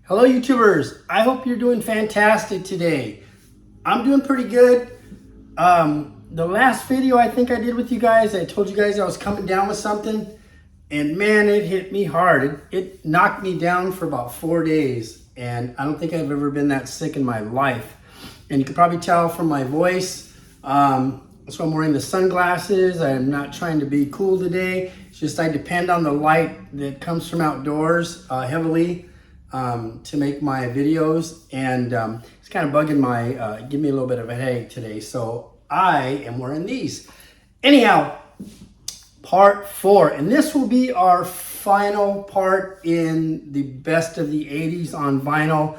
Hello YouTubers, I hope you're doing fantastic today. I'm doing pretty good. The last video I think I did with you guys, I told you guys I was coming down with something, and man, it hit me hard. It knocked me down for about 4 days, and I don't think I've ever been that sick in my life. And you can probably tell from my voice. That's why I'm wearing the sunglasses. I'm not trying to be cool today. It's just I depend on the light that comes from outdoors heavily to make my videos, and it's kind of bugging my, give me a little bit of a headache today. So I am wearing these. Anyhow, part 4, and this will be our final part in the best of the 80s on vinyl.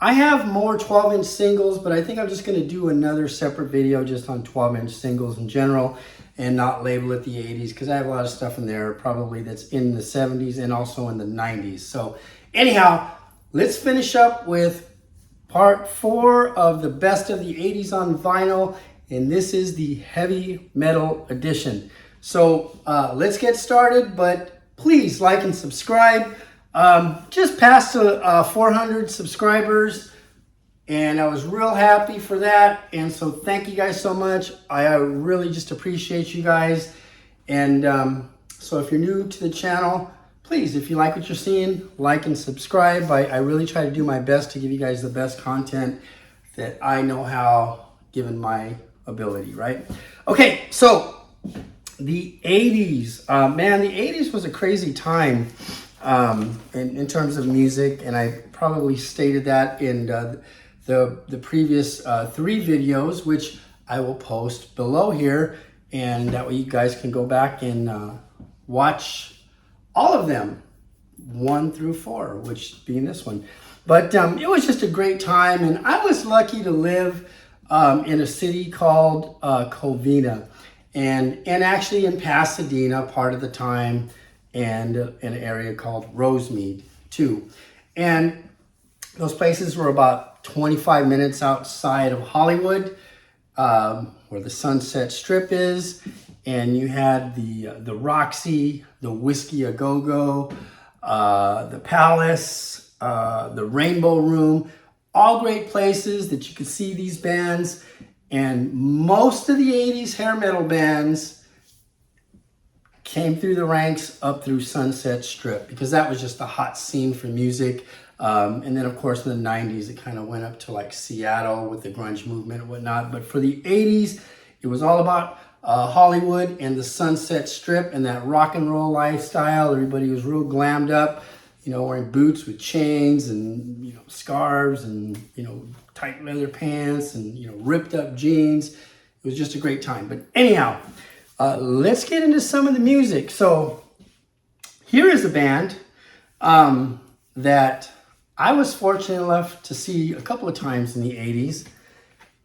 I have more 12-inch singles, but I think I'm just going to do another separate video just on 12-inch singles in general and not label it the 80s, because I have a lot of stuff in there probably that's in the 70s and also in the 90s. So anyhow, let's finish up with part 4 of the best of the 80s on vinyl, and this is the heavy metal edition. So let's get started, but please like and subscribe. Just passed 400 subscribers, and I was real happy for that, and so thank you guys so much. I really just appreciate you guys. And so if you're new to the channel, please, if you like what you're seeing, like and subscribe. I really try to do my best to give you guys the best content that I know how, given my ability, right? Okay, so the 80s, man, the 80s was a crazy time in terms of music, and I probably stated that in the previous 3 videos, which I will post below here, and that way you guys can go back and watch all of them, 1 through 4, which being this one. But it was just a great time, and I was lucky to live in a city called Covina, and actually in Pasadena part of the time, and an area called Rosemead too. And those places were about 25 minutes outside of Hollywood, where the Sunset Strip is. And you had the Roxy, the Whiskey A Go Go, the Palace, the Rainbow Room, all great places that you could see these bands. And most of the 80s hair metal bands came through the ranks up through Sunset Strip, because that was just the hot scene for music. And then of course in the 90s, it kind of went up to like Seattle with the grunge movement and whatnot. But for the 80s, it was all about Hollywood and the Sunset Strip and that rock and roll lifestyle. Everybody was real glammed up, you know, wearing boots with chains and, you know, scarves and, you know, tight leather pants and, you know, ripped up jeans. It was just a great time. But anyhow, let's get into some of the music. So here is a band that I was fortunate enough to see a couple of times in the 80s,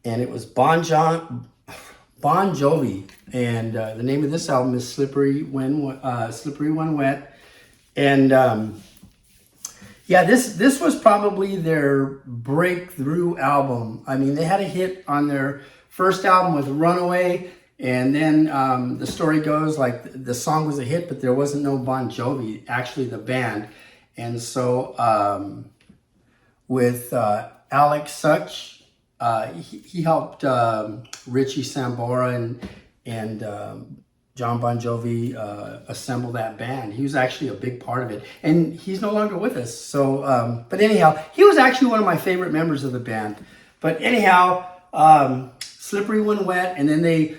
and it was Bon Jovi, and the name of this album is Slippery When Wet. And yeah, this was probably their breakthrough album. I mean, they had a hit on their first album with Runaway, and then the story goes like the song was a hit, but there wasn't no Bon Jovi, actually the band. And so with Alex Such, he helped Richie Sambora and John Bon Jovi assemble that band. He was actually a big part of it, and he's no longer with us. So, but anyhow, he was actually one of my favorite members of the band. But anyhow, Slippery When Wet, and then they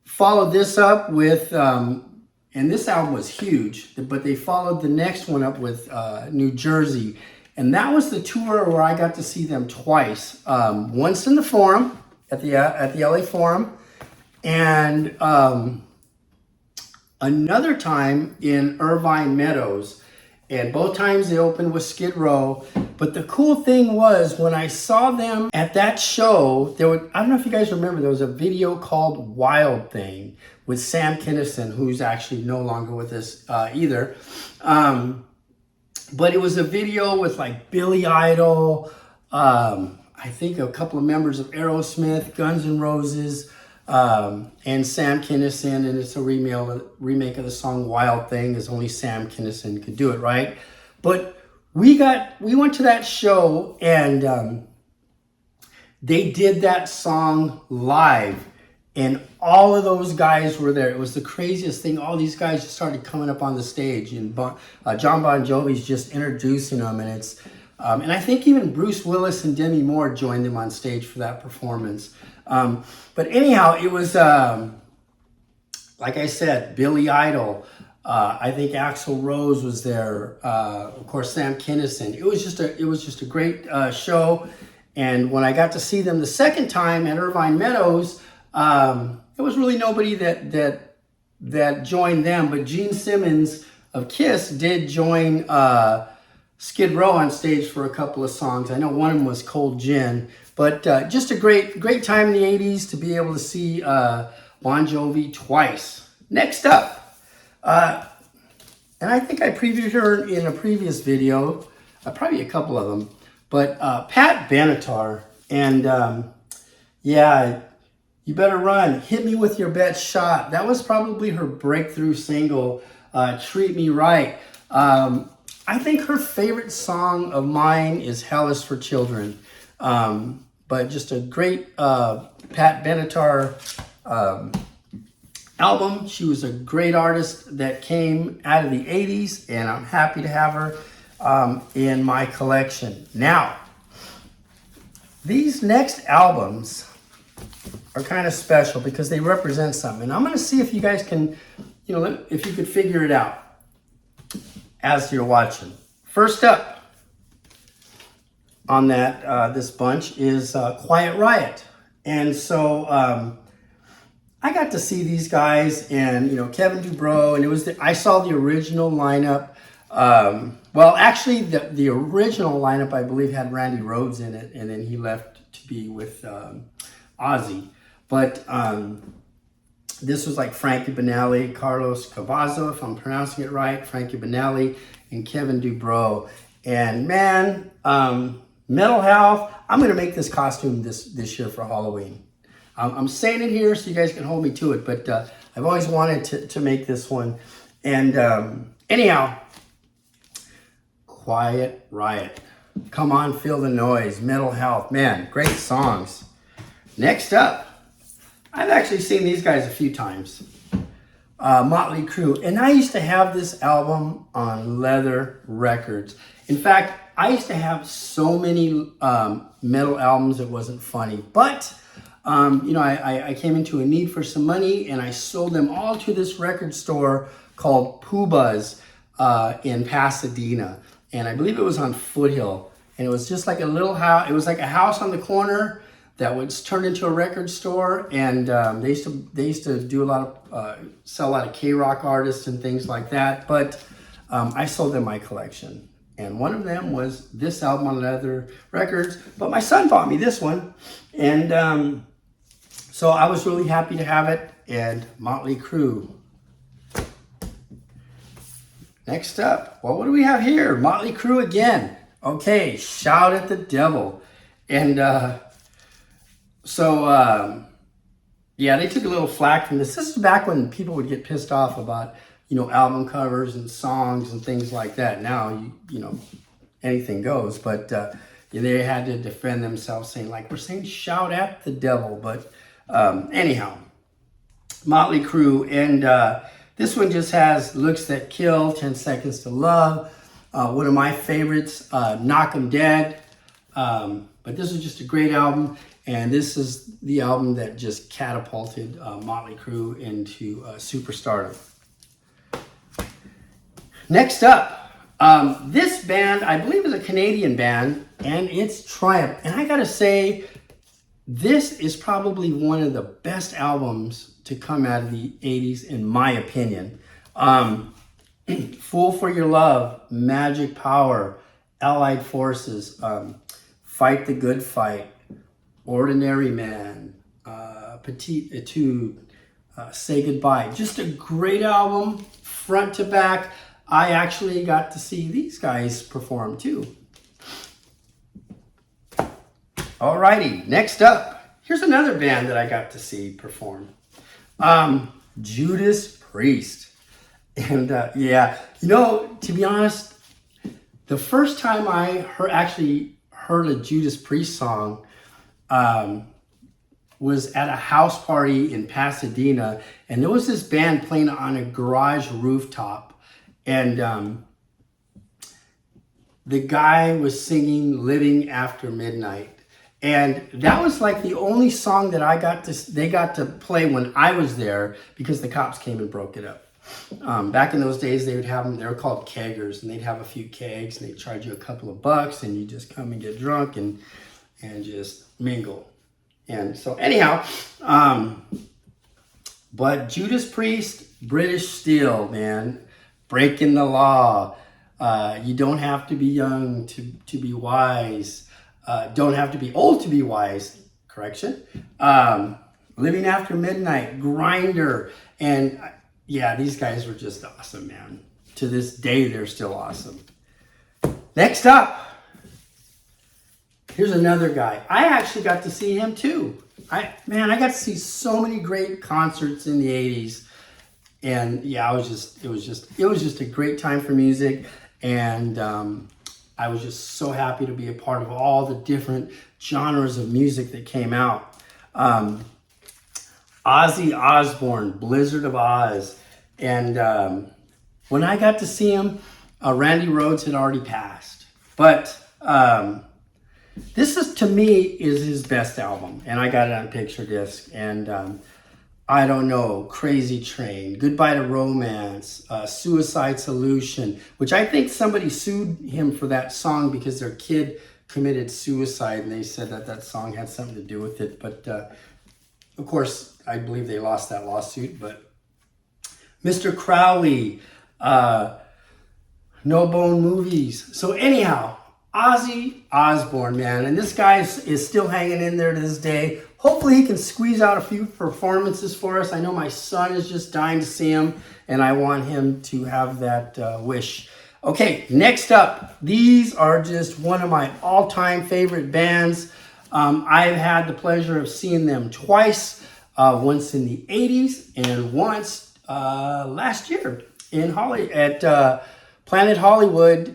followed this up with, and this album was huge, but they followed the next one up with New Jersey. And that was the tour where I got to see them twice. Once in the Forum, at the LA Forum, and another time in Irvine Meadows. And both times they opened with Skid Row. But the cool thing was, when I saw them at that show, I don't know if you guys remember, there was a video called Wild Thing with Sam Kinison, who's actually no longer with us either. But it was a video with like Billy Idol, I think a couple of members of Aerosmith, Guns N' Roses, and Sam Kinison, and it's a remake of the song Wild Thing, as only Sam Kinison could do it, right? But we went to that show, and they did that song live, and all of those guys were there. It was the craziest thing. All these guys just started coming up on the stage, and John Bon Jovi's just introducing them, and it's and I think even Bruce Willis and Demi Moore joined them on stage for that performance. But anyhow, it was like I said, Billy Idol. I think Axl Rose was there. Of course, Sam Kinison. It was just a great show. And when I got to see them the second time at Irvine Meadows, there was really nobody that joined them. But Gene Simmons of Kiss did join Skid Row on stage for a couple of songs. I know one of them was Cold Gin. But just a great time in the 80s to be able to see Bon Jovi twice. Next up, and I think I previewed her in a previous video, probably a couple of them, but Pat Benatar, and yeah, You Better Run, Hit Me With Your Best Shot. That was probably her breakthrough single, Treat Me Right. I think her favorite song of mine is Hell Is For Children. But just a great Pat Benatar album. She was a great artist that came out of the 80s, and I'm happy to have her in my collection. Now, these next albums are kind of special because they represent something. And I'm going to see if you guys can, if you could figure it out as you're watching. First up on that this bunch is Quiet Riot. And so I got to see these guys, and Kevin DuBrow, and I saw the original lineup. Well, actually, the original lineup, I believe, had Randy Rhoads in it, and then he left to be with Ozzy. But this was like Frankie Banali, Carlos Cavazo, if I'm pronouncing it right, Frankie Banali, and Kevin DuBrow. And man, Metal Health, I'm going to make this costume this year for Halloween. I'm saying it here so you guys can hold me to it, but I've always wanted to make this one. And anyhow, Quiet Riot. Come On, Feel the Noise, Metal Health. Man, great songs. Next up, I've actually seen these guys a few times. Motley Crue. And I used to have this album on leather records. In fact, I used to have so many metal albums it wasn't funny. But, I came into a need for some money, and I sold them all to this record store called Puba's in Pasadena. And I believe it was on Foothill. And it was just like a little house. It was like a house on the corner that was turned into a record store, and they used to do a lot of sell a lot of K-rock artists and things like that. But I sold them my collection, and one of them was this album on leather records. But my son bought me this one, and so I was really happy to have it. And Motley Crue. Next up, well, what do we have here? Motley Crue again. Okay, Shout at the Devil, and. So, yeah, they took a little flack from this. This is back when people would get pissed off about, album covers and songs and things like that. Now, anything goes. But they had to defend themselves, saying, we're saying shout at the devil. But anyhow, Motley Crue. And this one just has Looks That Kill, 10 Seconds to Love. One of my favorites, Knock 'Em Dead. But this is just a great album. And this is the album that just catapulted Motley Crue into superstardom. Next up, this band, I believe, is a Canadian band, and it's Triumph. And I gotta say, this is probably one of the best albums to come out of the 80s, in my opinion. Fool for Your Love, Magic Power, Allied Forces, Fight the Good Fight, Ordinary Man, Petite Etude, Say Goodbye. Just a great album, front to back. I actually got to see these guys perform too. Alrighty, next up, here's another band that I got to see perform. Judas Priest. And yeah, to be honest, The first time I actually heard a Judas Priest song was at a house party in Pasadena, and there was this band playing on a garage rooftop, and the guy was singing "Living After Midnight," and that was like the only song that they got to play when I was there, because the cops came and broke it up. Back in those days, they would have them, they were called keggers, and they'd have a few kegs, and they'd charge you a couple of bucks, and you just come and get drunk and just mingle. And so anyhow, but Judas Priest, British Steel, man, breaking the law. You don't have to be young to be wise. Don't have to be old to be wise. Correction. Living After Midnight, Grinder, and yeah, these guys were just awesome, man. To this day, they're still awesome. Next up, here's another guy. I actually got to see him too. I got to see so many great concerts in the 80s. And yeah, it was just a great time for music. And I was just so happy to be a part of all the different genres of music that came out. Ozzy Osbourne, Blizzard of Oz. And when I got to see him, Randy Rhoads had already passed. But this is, to me, is his best album. And I got it on picture disc. And I don't know, Crazy Train, Goodbye to Romance, Suicide Solution, which I think somebody sued him for that song because their kid committed suicide, and they said that song had something to do with it. But of course, I believe they lost that lawsuit. But Mr. Crowley, No Bone Movies. So anyhow, Ozzy Osbourne, man, and this guy is still hanging in there to this day. Hopefully he can squeeze out a few performances for us. I know my son is just dying to see him, and I want him to have that wish. Okay, next up, these are just one of my all-time favorite bands. I've had the pleasure of seeing them twice, once in the 80s and once last year at Planet Hollywood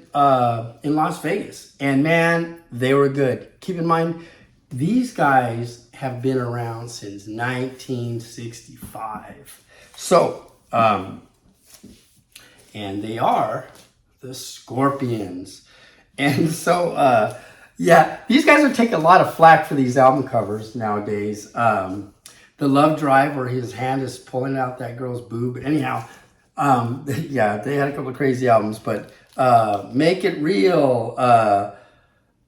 in Las Vegas. And man, they were good. Keep in mind, these guys have been around since 1965. So, and they are the Scorpions. And so, yeah, these guys are taking a lot of flack for these album covers nowadays. The Love Drive, where his hand is pulling out that girl's boob. Anyhow, yeah, they had a couple of crazy albums, but Make It Real,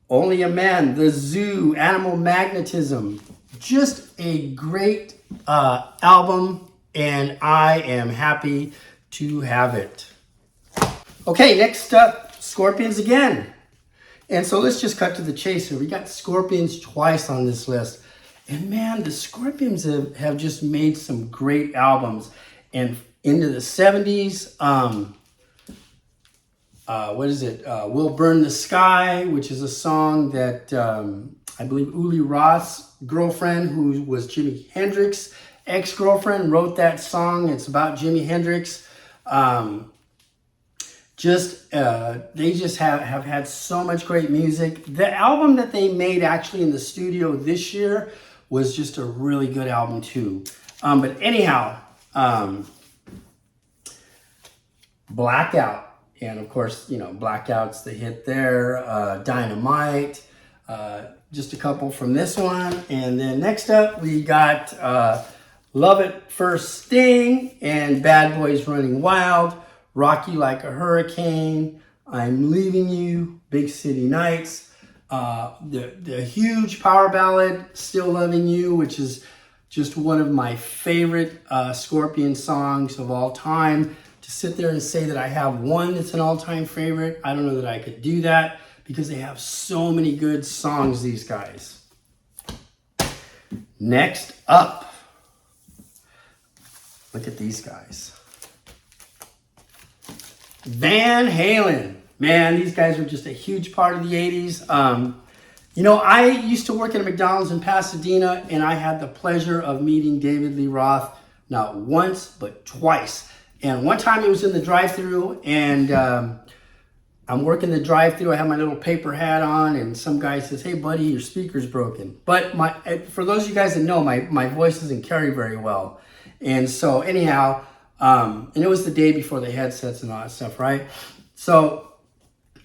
Only a Man, The Zoo, Animal Magnetism. Just a great album, and I am happy to have it. Okay, next up, Scorpions again. And so let's just cut to the chase here. We got Scorpions twice on this list. And man, the Scorpions have just made some great albums. And into the 70s, what is it? We'll Burn the Sky, which is a song that I believe Uli Roth's girlfriend, who was Jimi Hendrix's ex-girlfriend, wrote that song. It's about Jimi Hendrix. They just have had so much great music. The album that they made actually in the studio this year was just a really good album too. But anyhow, Blackout. And of course, you know, Blackout's the hit there. Dynamite. Just a couple from this one. And then next up, we got Love at First Sting and Bad Boys Running Wild. Rock You Like a Hurricane. I'm Leaving You. Big City Nights. The huge power ballad, Still Loving You, which is just one of my favorite Scorpion songs of all time. To sit there and say that I have one that's an all-time favorite, I don't know that I could do that, because they have so many good songs, these guys. Next up, look at these guys. Van Halen. Man, these guys were just a huge part of the 80s. You know, I used to work at a McDonald's in Pasadena, and I had the pleasure of meeting David Lee Roth not once, but twice. And one time it was in the drive-thru, and I'm working the drive-thru. I have my little paper hat on, and some guy says, "Hey, buddy, your speaker's broken." But for those of you guys that know, my voice doesn't carry very well. And so anyhow, and it was the day before the headsets and all that stuff, right? So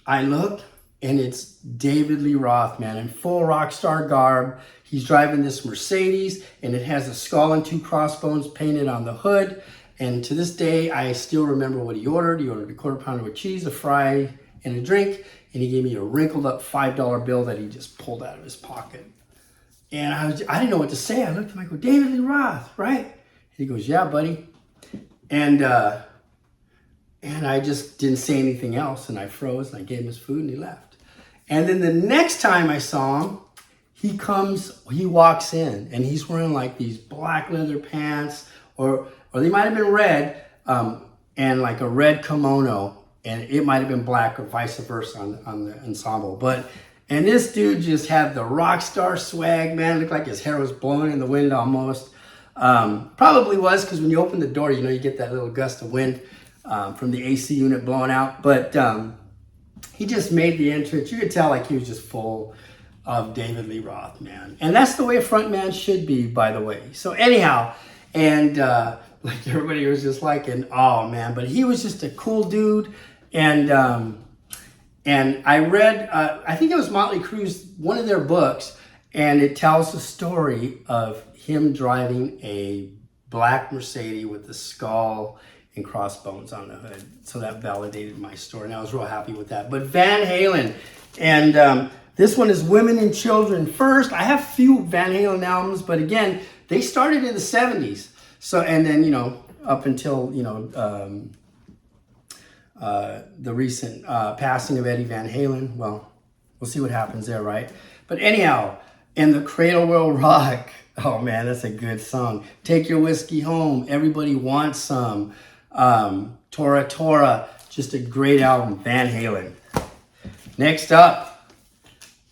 I look, and it's David Lee Roth, man, in full rock star garb. He's driving this Mercedes, and it has a skull and 2 crossbones painted on the hood. And to this day, I still remember what he ordered. He ordered a quarter pounder with cheese, a fry, and a drink. And he gave me a wrinkled up $5 bill that he just pulled out of his pocket. And I didn't know what to say. I looked at him, I go, "David Lee Roth, right?" And he goes, "Yeah, buddy." And I just didn't say anything else. And I froze, and I gave him his food, and he left. And then the next time I saw him, he walks in, and he's wearing like these black leather pants, or they might have been red, and like a red kimono, and it might have been black or vice versa on the ensemble. And this dude just had the rock star swag, man. It looked like his hair was blowing in the wind almost. Probably was, because when you open the door, you know, you get that little gust of wind from the AC unit blowing out. But he just made the entrance. You could tell like he was just full of David Lee Roth, man. And that's the way a front man should be, by the way. So anyhow, and like everybody was just like, oh man, but he was just a cool dude. And I read, I think it was Motley Crue's, one of their books, and it tells the story of him driving a black Mercedes with the skull and crossbones on the hood. So that validated my story, and I was real happy with that. But Van Halen, and this one is Women and Children First. I have few Van Halen albums, but again, they started in the 70s. So, and then, you know, up until, you know, the recent passing of Eddie Van Halen. Well, we'll see what happens there, right? But anyhow, and the Cradle Will Rock. Oh man, that's a good song. Take Your Whiskey Home. Everybody Wants Some. Tora Tora. Just a great album. Van Halen. Next up,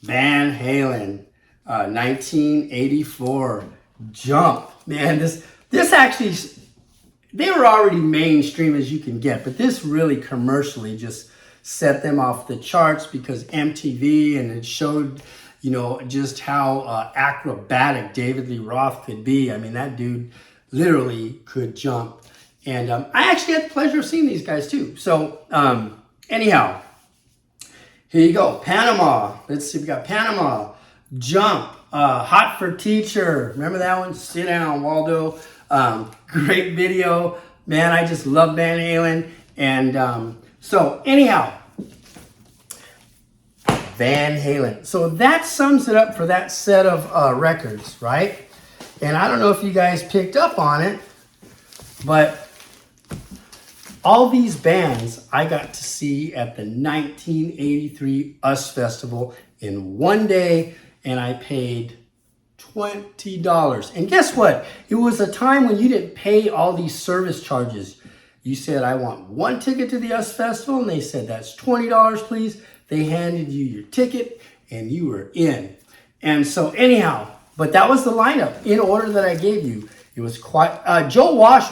Van Halen. 1984. Jump. Man, this actually, they were already mainstream as you can get, but this really commercially just set them off the charts because MTV, and it showed, you know, just how acrobatic David Lee Roth could be. I mean, that dude literally could jump. And I actually had the pleasure of seeing these guys too. So anyhow, here you go. Panama. Let's see, we got Panama, Jump, Hot for Teacher. Remember that one? Sit Down, Waldo. Great video. Man, I just love Van Halen. And so anyhow, Van Halen. So that sums it up for that set of records, right? And I don't know if you guys picked up on it, but all these bands I got to see at the 1983 US Festival in one day, and I paid $20. And guess what? It was a time when you didn't pay all these service charges. You said, "I want one ticket to the US Festival," and they said, "That's $20, please." They handed you your ticket, and you were in. And so anyhow, but that was the lineup in order that I gave you. It was quite, Joe Walsh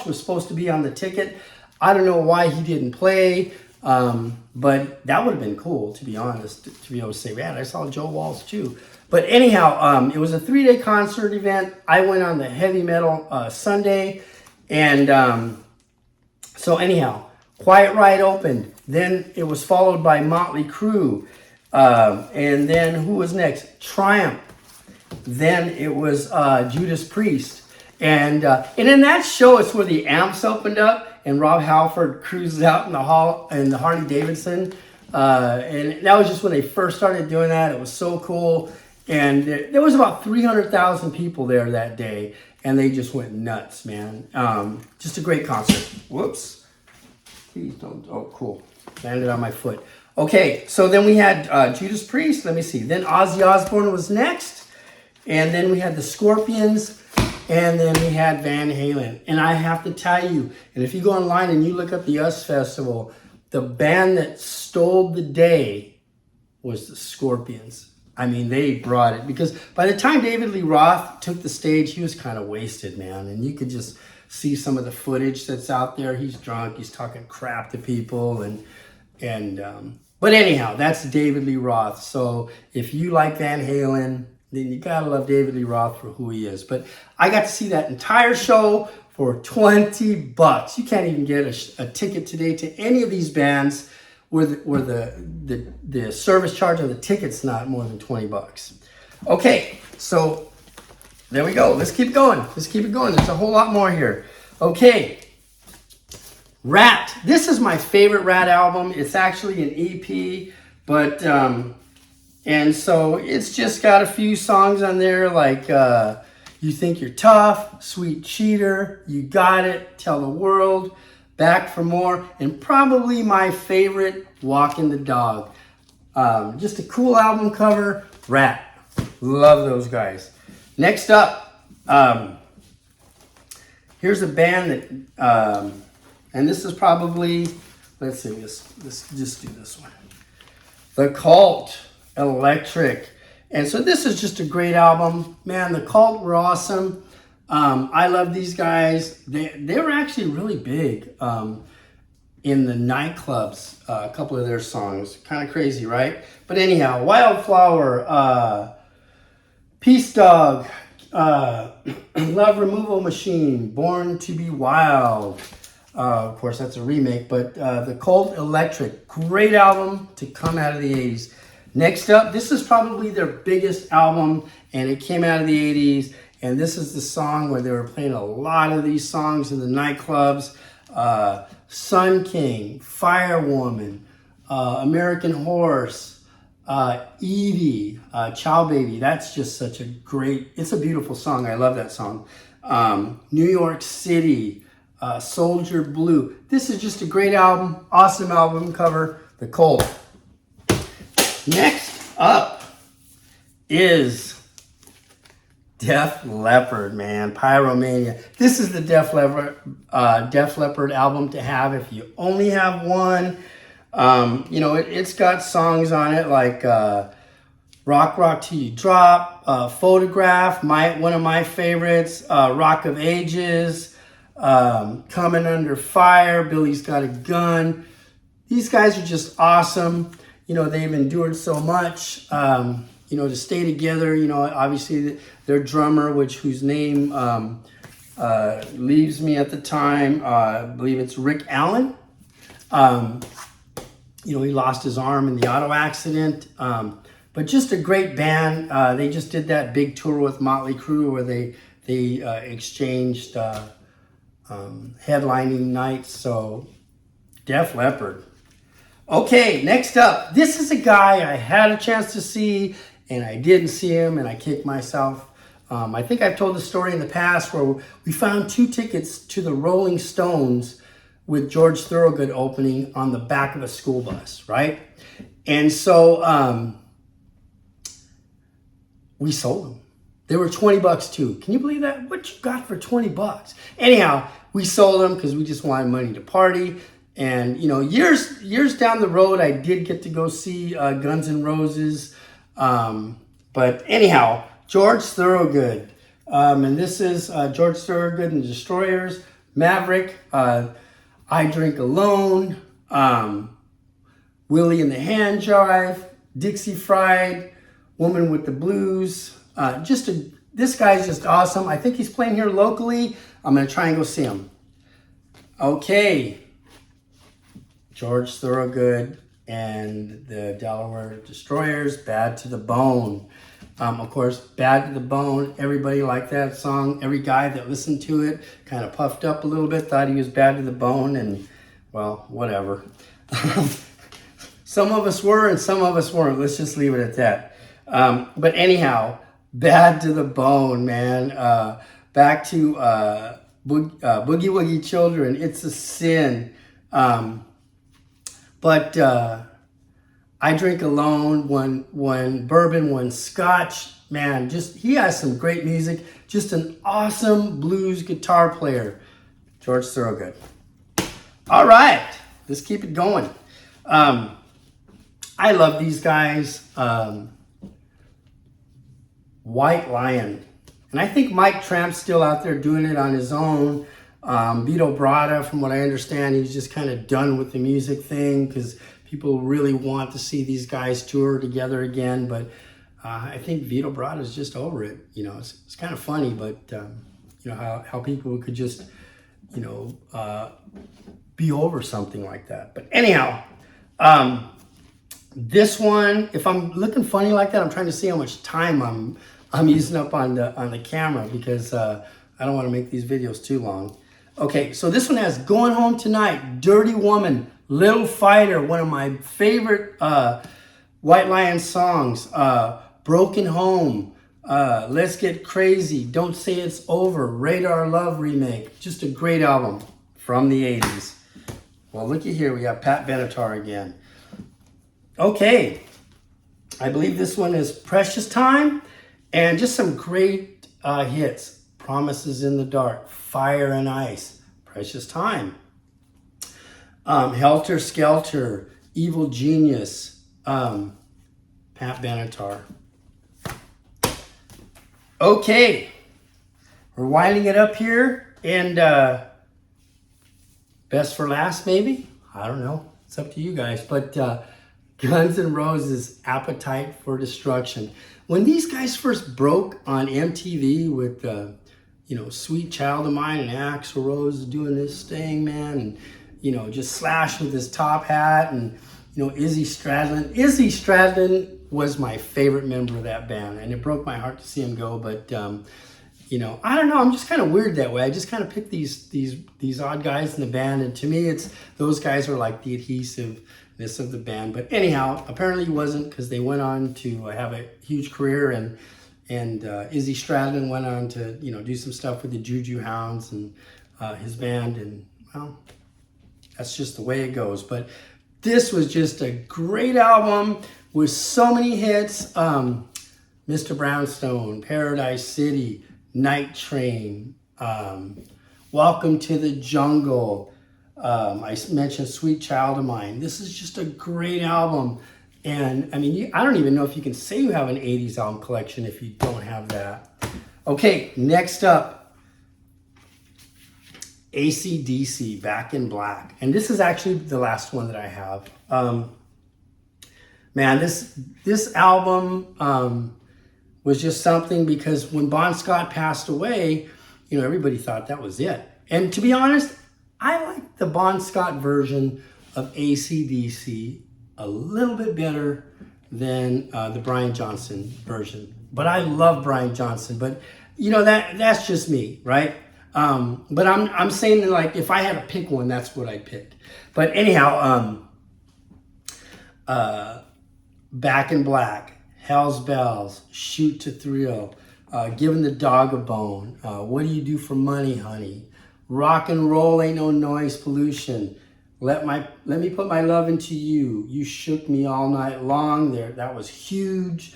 was supposed to be on the ticket. I don't know why he didn't play, but that would have been cool, to be honest, to be able to say, man, I saw Joe Walsh too. But anyhow, it was a 3-day concert event. I went on the heavy metal Sunday. And so anyhow, Quiet Riot opened. Then it was followed by Motley Crue. And then who was next? Triumph. Then it was Judas Priest. And in that show, it's where the Amps opened up and Rob Halford cruises out in the hall in the Harley Davidson. And that was just when they first started doing that. It was so cool. And there was about 300,000 people there that day. And they just went nuts, man. Just a great concert. Whoops. Please don't. Oh, cool. Landed on my foot. Okay, so then we had Judas Priest. Let me see. Then Ozzy Osbourne was next. And then we had the Scorpions. And then we had Van Halen. And I have to tell you, and if you go online and you look up the US Festival, the band that stole the day was the Scorpions. I mean, they brought it. Because by the time David Lee Roth took the stage, he was kind of wasted, man. And you could just see some of the footage that's out there. He's drunk. He's talking crap to people. And But anyhow, that's David Lee Roth. So if you like Van Halen, then you gotta love David Lee Roth for who he is. But I got to see that entire show for $20. You can't even get a ticket today to any of these bands where the service charge of the ticket's not more than $20. Okay, so there we go. Let's keep going. Let's keep it going. There's a whole lot more here. Okay. Rat. This is my favorite Rat album. It's actually an EP, but and so it's just got a few songs on there like You Think You're Tough, Sweet Cheater, You Got It, Tell the World, Back for More, and probably my favorite, Walking the Dog. Just a cool album cover. Rat. Love those guys. Next up, here's a band that and this is probably, let's see, let's just do this one. The Cult, Electric. And so this is just a great album. Man, The Cult were awesome. I love these guys. They were actually really big in the nightclubs, a couple of their songs. Kind of crazy, right? But anyhow, Wildflower, Peace Dog, Love Removal Machine, Born to Be Wild. Of course, that's a remake, but The Cult Electric, great album to come out of the 80s. Next up, this is probably their biggest album, and it came out of the 80s, and this is the song where they were playing a lot of these songs in the nightclubs. Sun King, Firewoman, American Horse, Edie, Chow Baby. That's just such a great, it's a beautiful song. I love that song. New York City, Soldier Blue. This is just a great album, awesome album cover, The Cult. Next up is Def Leppard, man, Pyromania. This is the Def Leppard album to have if you only have one. You know, it's got songs on it like Rock Till You Drop, Photograph, one of my favorites, Rock of Ages, Coming Under Fire, Billy's Got a Gun. These guys are just awesome. You know, they've endured so much, you know, to stay together. You know, obviously their drummer, whose name leaves me at the time, I believe it's Rick Allen. You know, he lost his arm in the auto accident. But just a great band. They just did that big tour with Motley Crue where they exchanged headlining nights. So Def Leppard. Okay, next up. This is a guy I had a chance to see and I didn't see him and I kicked myself. I think I've told the story in the past where we found 2 tickets to the Rolling Stones with George Thorogood opening on the back of a school bus, right? And so we sold them. They were $20 too. Can you believe that? What you got for $20? Anyhow, we sold them because we just wanted money to party. And, you know, years down the road, I did get to go see Guns N' Roses. But anyhow, George Thorogood. And this is George Thorogood and the Destroyers, Maverick, I Drink Alone, Willie and the Hand Jive, Dixie Fried, Woman with the Blues. This guy's just awesome. I think he's playing here locally. I'm going to try and go see him. Okay. George Thorogood and the Delaware Destroyers, Bad to the Bone. Of course, Bad to the Bone, everybody liked that song. Every guy that listened to it kind of puffed up a little bit, thought he was bad to the bone, and, well, whatever. Some of us were and some of us weren't. Let's just leave it at that. But anyhow, Bad to the Bone, man. Back to Boogie Woogie Children, It's a Sin. But I Drink Alone, one bourbon, one scotch. Man, he has some great music. Just an awesome blues guitar player, George Thorogood. All right, let's keep it going. I love these guys. White Lion. And I think Mike Tramp's still out there doing it on his own. Vito Bratta, from what I understand, he's just kind of done with the music thing because people really want to see these guys tour together again, but I think Vito Brato's just over it. You know, it's kind of funny, but you know how people could just, you know, be over something like that. But anyhow, this one, if I'm looking funny like that, I'm trying to see how much time I'm using up on the camera, because I don't want to make these videos too long. Okay, so this one has Going Home Tonight, Dirty Woman, Little Fighter, one of my favorite White Lion songs, Broken Home, Let's Get Crazy, Don't Say It's Over, Radar Love remake. Just a great album from the 80s. Well, looky here, we have Pat Benatar again. Okay, I believe this one is Precious Time, and just some great hits. Promises in the Dark, Fire and Ice, Precious Time, Helter Skelter, Evil Genius, Pat Benatar. Okay, we're winding it up here, and best for last, maybe? I don't know. It's up to you guys. But Guns N' Roses, Appetite for Destruction. When these guys first broke on MTV with, you know, Sweet Child of Mine and Axl Rose doing this thing, man, and, you know, just Slash with his top hat, and, you know, Izzy Stradlin. Izzy Stradlin was my favorite member of that band, and it broke my heart to see him go. But, you know, I don't know. I'm just kind of weird that way. I just kind of pick these odd guys in the band, and to me, it's those guys are like the adhesiveness of the band. But anyhow, apparently he wasn't, because they went on to have a huge career, and Izzy Stradlin went on to, you know, do some stuff with the Juju Hounds and his band, and well, that's just the way it goes. But this was just a great album with so many hits. Mr. Brownstone, Paradise City, Night Train, Welcome to the Jungle. I mentioned Sweet Child of Mine. This is just a great album. And I mean, I don't even know if you can say you have an 80s album collection if you don't have that. Okay, next up, AC/DC, Back in Black. And this is actually the last one that I have. Man, this album was just something, because when Bon Scott passed away, you know, everybody thought that was it. And to be honest, I like the Bon Scott version of AC/DC a little bit better than the Brian Johnson version. But I love Brian Johnson. But you know, that's just me, right? But I'm saying that, like, if I had to pick one, that's what I'd pick. But anyhow, Back in Black, Hell's Bells, Shoot to Thrill, Giving the Dog a Bone, What Do You Do for Money, Honey, Rock and Roll Ain't No Noise Pollution, Let Me Put My Love Into You, You Shook Me All Night Long, that was huge,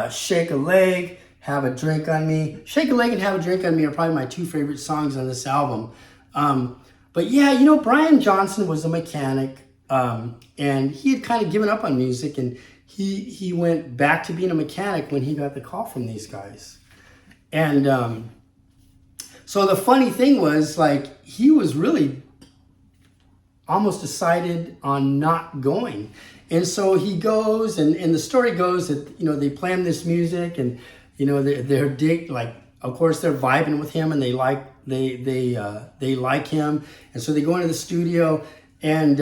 Shake a Leg, Have a Drink on Me. Shake a Leg and Have a Drink on Me are probably my two favorite songs on this album. But yeah, you know, Brian Johnson was a mechanic, and he had kind of given up on music, and he went back to being a mechanic when he got the call from these guys. And so the funny thing was, like, he was really almost decided on not going. And so he goes, and the story goes that, you know, they plan this music, and, you know, they're like, of course they're vibing with him, and they like him. And so they go into the studio, and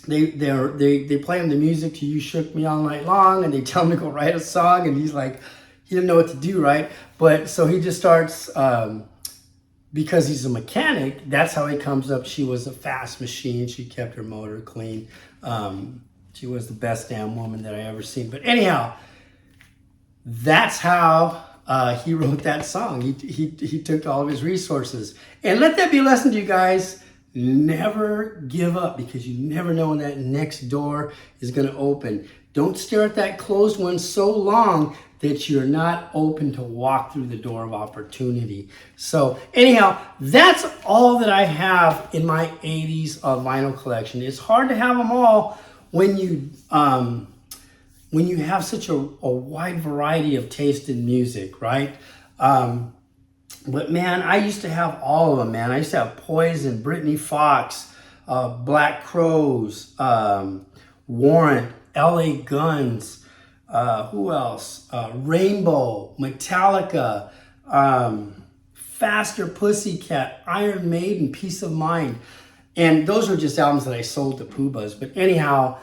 they play him the music to You Shook Me All Night Long, and they tell him to go write a song, and he's like, he didn't know what to do, right? But so he just starts, because he's a mechanic, that's how he comes up. She was a fast machine. She kept her motor clean. She was the best damn woman that I ever seen. But anyhow, that's how he wrote that song. He took all of his resources. And let that be a lesson to you guys. Never give up, because you never know when that next door is going to open. Don't stare at that closed one so long that you're not open to walk through the door of opportunity. So anyhow, that's all that I have in my 80s vinyl collection. It's hard to have them all when you have such a wide variety of taste in music, right? But man, I used to have all of them, man. I used to have Poison, Britney Fox, Black Crowes, Warrant, LA Guns, who else? Rainbow, Metallica, Faster Pussycat, Iron Maiden, Peace of Mind. And those were just albums that I sold to Pumas. But anyhow,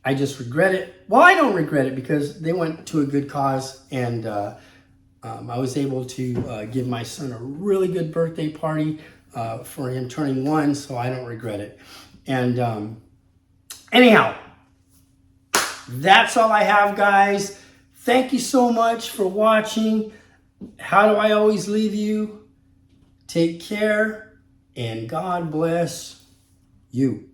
I just regret it. Well, I don't regret it because they went to a good cause, and I was able to give my son a really good birthday party for him turning 1, so I don't regret it. And anyhow, that's all I have, guys. Thank you so much for watching. How do I always leave you? Take care, and God bless you.